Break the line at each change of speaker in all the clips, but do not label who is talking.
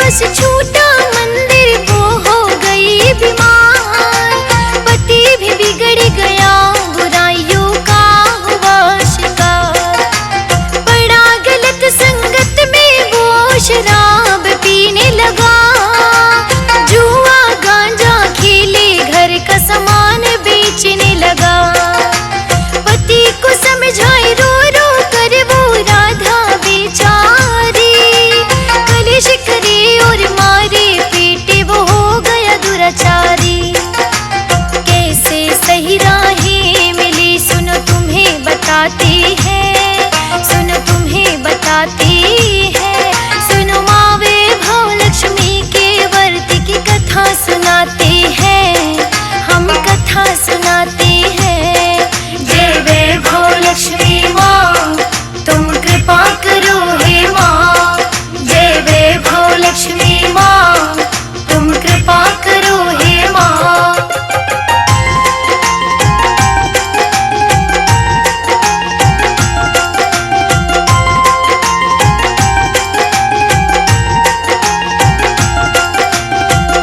बस छूटा मंदिर वो हो गई बीमार, पति भी बिगड़ गया बुराइयों का हुआ शिकार, बड़ा गलत संगत में वो शराब पीने लगा, जुआ गांजा खेले घर का सामान बेचने लगा, पति को समझाए रो रो कर वो राधा बेचारी, कलेश करे और मारे पीटे वो हो गया दुराचारी। कैसे सही राहें मिली सुनो तुम्हें बताते हैं, सुनो तुम्हें बताते हैं, सुनो माँ वैभव लक्ष्मी के व्रत की कथा सुनाते हैं, हम कथा सुनाते हैं। जय वैभव लक्ष्मी माँ तुम कृपा करो हे माँ, जय वैभव लक्ष्मी माँ तुम कृपा करो हे माँ।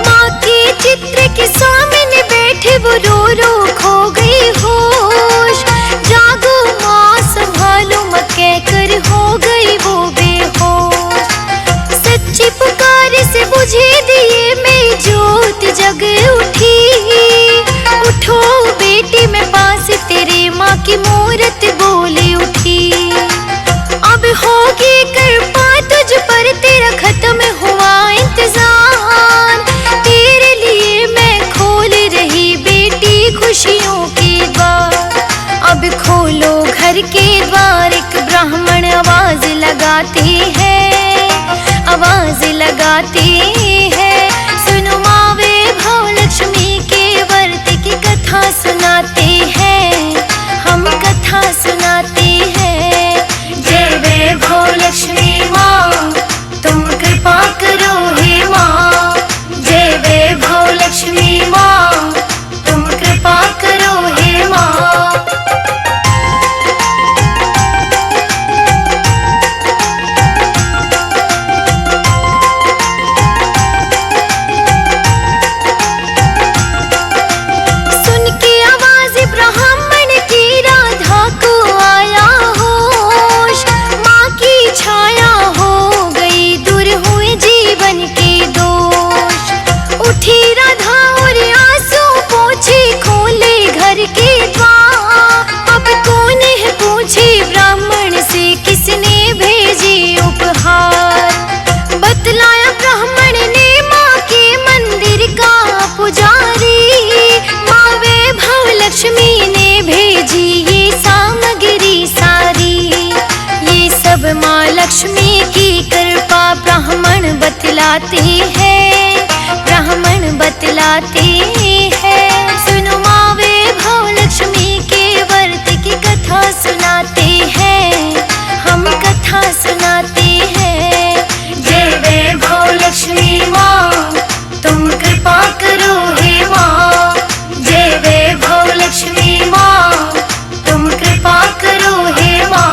माँ के चित्र के सामने बैठे वो रो रो खो गई होश, जागो माँ संभालो मत कहकर हो गई वो बेहोश, सच्ची पुकार से बुझे दिए में जोत जग उठी, उठो बेटी मैं पास तेरे माँ की मूरत बोली उठी, अब होगी कृपा तुझ पर तेरा खत्म हुआ इंतजार, तेरे लिए मैं खोल रही बेटी खुशियों के द्वार, अब खोलो घर के द्वार, एक ब्राह्मण आवाज लगाते हैं, आवाज लगाते हैं, सुनो माँ वैभव लक्ष्मी के व्रत की कथा सुनाते हैं, हम कथा सुनाते हैं। जय वैभव लक्ष्मी माँ तुम कृपा करो हे माँ, जय वैभव लक्ष्मी माँ तुम कृपा करो हे माँ। सुन के आवाज ब्राह्मण की राधा को आया होश, माँ की छाया हो गई दूर हुए जीवन के दोष, उठी राधा और आंसू पोंछे खोले घर के द्वार, अब कौन है पूछे ब्राह्मण से किसने भेजे उपहार, बतलाया ब्राह्मण ने माँ के मंदिर का पुजारी, माँ वैभव लक्ष्मी ने भेजी ये सामग्री सारी, ये सब माँ लक्ष्मी की कृपा ब्राह्मण बतलाते हैं, ब्राह्मण बतलाते हैं, सुनो माँ वैभव लक्ष्मी के व्रत की कथा सुनाते हैं, हम कथा सुनाते हैं। जय वैभव लक्ष्मी माँ तुम कृपा करो हे माँ, जय वैभव लक्ष्मी माँ, तुम कृपा करो हे माँ।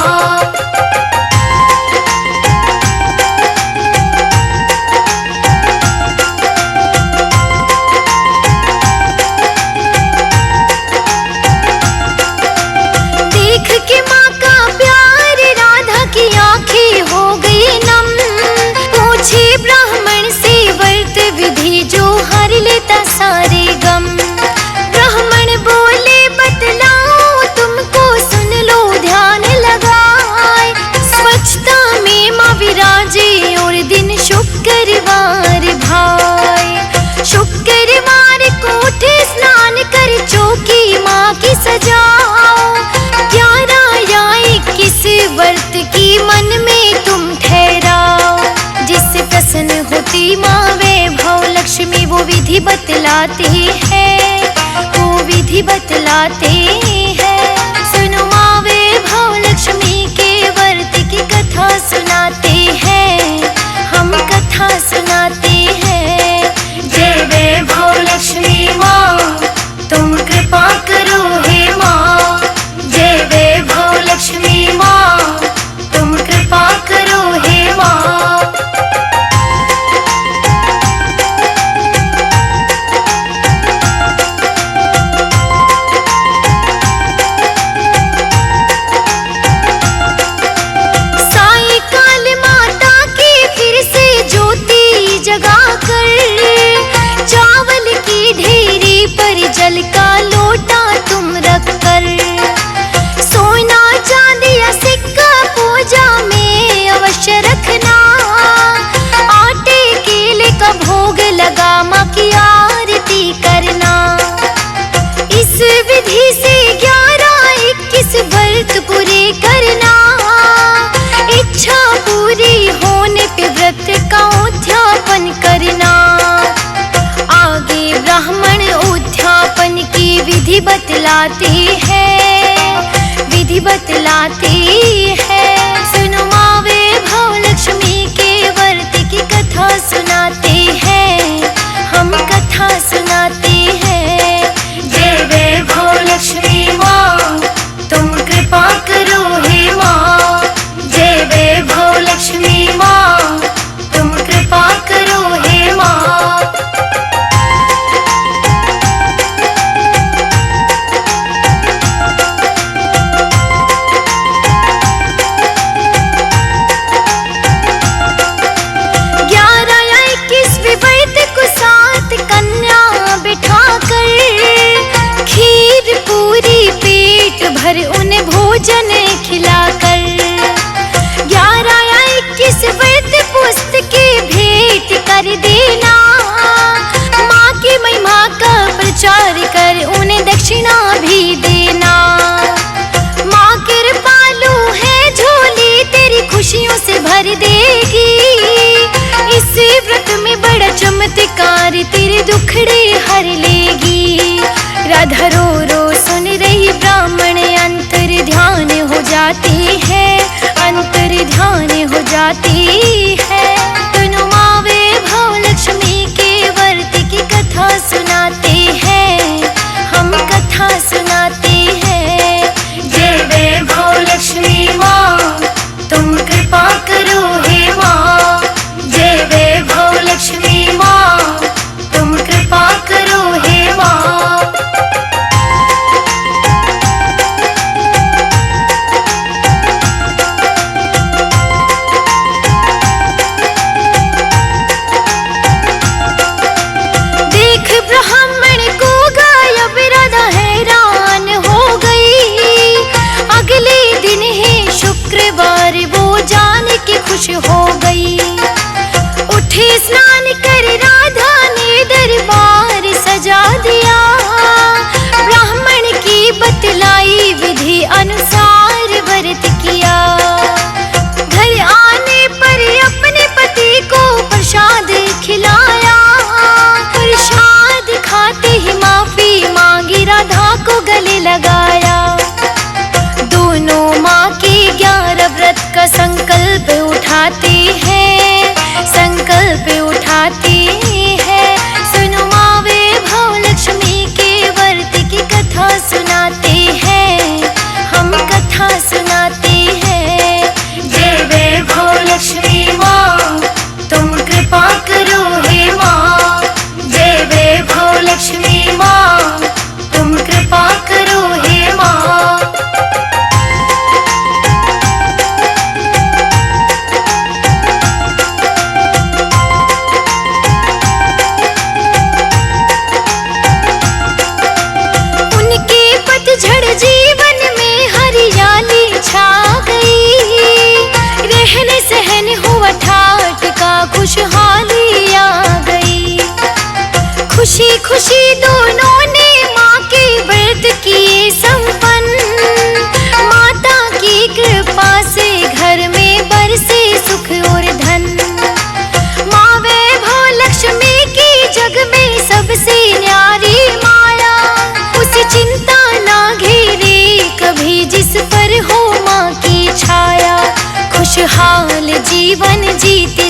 देख के माँ का प्यार राधा की आंखें हो गई नम, पूछे ब्राह्मण से व्रत विधि जो हर लेता सारे गम, ब्राह्मण बोले बतलाओ तुमको सुन लो ध्यान लगाए, स्वच्छता में माँ विराजे और दिन शुक्रवार भाई, शुक्रवार को उठे स्नान कर चौकी माँ की सजाओ, 11 या 21 व्रत की मन में तुम ठहराओ, जिससे प्रसन्न होती माँ वैभव लक्ष्मी वो विधि बतलाते हैं, वो विधि बतलाते हैं, सुनो माँ वैभव लक्ष्मी के व्रत की कथा सुनाते हैं, हम कथा सुनाते हैं। जय वैभव लक्ष्मी माँ तुम कृपा करो हे माँ, जय वैभव लक्ष्मी माँ तुम कृपा करो हे माँ। विधि बतलाती है, विधि बतलाती है। सुनो माँ वैभव लक्ष्मी के व्रत की कथा सुनाते हैं, हम कथा सुनाते हैं। जय वैभव लक्ष्मी माँ तुम कृपा करो हे माँ, जय वैभव लक्ष्मी माँ तुम कृपा करो हे माँ। भर उन्हें भोजन खिलाकर 11 या 21 व्रत पुस्तकें भेंट कर देना। माँ की महिमा का प्रचार कर उन्हें दक्षिणा भी देना। माँ कृपालु है झोली तेरी खुशियों से भर देगी। इस व्रत में बड़ा चमत्कार तेरे दुखड़े हर लेगी। राधा रो रो सुन रही ब्राह्मण अंतर ध्यान हो जाती है, अंतर ध्यान हो जाती है। दोनों माँ वैभव लक्ष्मी के व्रत की कथा सुनाते हैं, हम कथा सुनाते हैं। जय वैभव लक्ष्मी माँ तुम कृपा करो हे माँ, जय वैभव लक्ष्मी माँ तुम कृपा करो हे माँ। खुश हो गई, उठी स्नान कर राधा ने दरबार सजा दिया। ब्राह्मण की बतलाई विधि अनुसार व्रत किया। घर आने पर अपने पति को प्रसाद खिलाया। प्रसाद खाते ही माफी मांगी राधा को गले लगाया। दोनों माँ के 11 व्रत का संकल्प उठाते हैं, संकल्प उठाते हैं। सुनो माँ वैभव लक्ष्मी के व्रत की कथा सुनाते हैं, हम कथा सुनाते हैं। जय वैभव लक्ष्मी माँ तुम कृपा करो हे माँ, जय वैभव लक्ष्मी माँ तुम कृपा करो हे माँ। खुशहाली आ गई। खुशी खुशी दोनों ने माँ के व्रत किए संपन्न। माता की कृपा से घर में बरसे सुख और धन। माँ वैभव लक्ष्मी की जग में सबसे न्यारी माया। उसे चिंता ना घेरे कभी जिस पर हो माँ की छाया। खुशहाल जीवन जीते